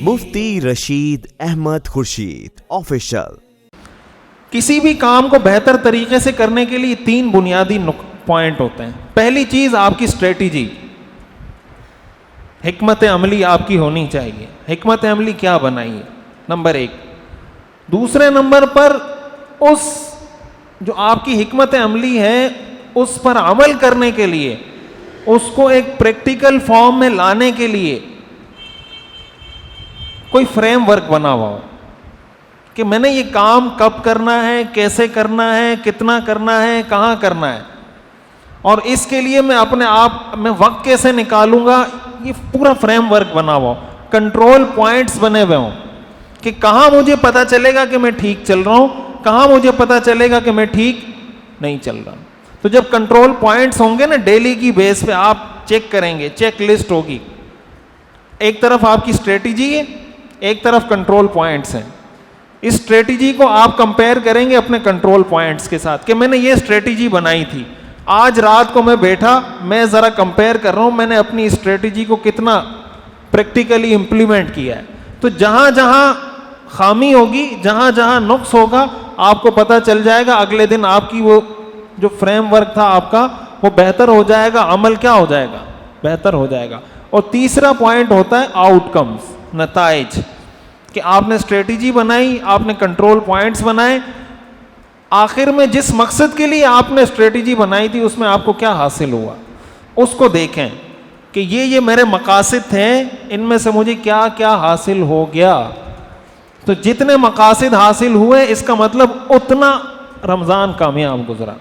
مفتی Rashid Ahmad Khurshid official. کسی بھی کام کو بہتر طریقے سے کرنے کے لیے 3 بنیادی پوائنٹ ہوتے ہیں۔ پہلی چیز آپ کی اسٹریٹجی، حکمت عملی آپ کی ہونی چاہیے۔ حکمت عملی کیا بنائی ہے، نمبر 1۔ دوسرے نمبر پر اس جو آپ کی حکمت عملی ہے اس پر عمل کرنے کے لیے، اس کو ایک پریکٹیکل فارم میں لانے کے لیے کوئی فریم ورک بنا ہوا ہو کہ میں نے یہ کام کب کرنا ہے، کیسے کرنا ہے، کتنا کرنا ہے، کہاں کرنا ہے، اور اس کے لیے میں اپنے آپ میں وقت کیسے نکالوں گا، یہ پورا فریم ورک بنا ہوا ہو، کنٹرول پوائنٹس بنے ہوئے ہوں کہ کہاں مجھے پتا چلے گا کہ میں ٹھیک چل رہا ہوں، کہاں مجھے پتا چلے گا کہ میں ٹھیک نہیں چل رہا ہوں۔ تو جب کنٹرول پوائنٹس ہوں گے نا، ڈیلی کی بیس پہ آپ چیک کریں گے، چیک لسٹ ہوگی، ایک طرف آپ کی اسٹریٹجی ہے، ایک طرف کنٹرول پوائنٹس ہیں۔ اس اسٹریٹجی کو آپ کمپیئر کریں گے اپنے کنٹرول پوائنٹس کے ساتھ کہ میں نے یہ اسٹریٹجی بنائی تھی، آج رات کو میں بیٹھا، میں ذرا کمپیئر کر رہا ہوں میں نے اپنی اسٹریٹجی کو کتنا پریکٹیکلی امپلیمنٹ کیا ہے۔ تو جہاں جہاں خامی ہوگی، جہاں جہاں نقص ہوگا، آپ کو پتہ چل جائے گا، اگلے دن آپ کی وہ جو فریم ورک تھا آپ کا وہ بہتر ہو جائے گا، عمل کیا ہو جائے گا، بہتر ہو جائے گا۔ اور تیسرا پوائنٹ ہوتا ہے آؤٹ کمز، نتائج، کہ آپ نے اسٹریٹجی بنائی، آپ نے کنٹرول پوائنٹس بنائے، آخر میں جس مقصد کے لیے آپ نے اسٹریٹجی بنائی تھی اس میں آپ کو کیا حاصل ہوا، اس کو دیکھیں کہ یہ میرے مقاصد تھے، ان میں سے مجھے کیا کیا حاصل ہو گیا۔ تو جتنے مقاصد حاصل ہوئے اس کا مطلب اتنا رمضان کامیاب گزرا۔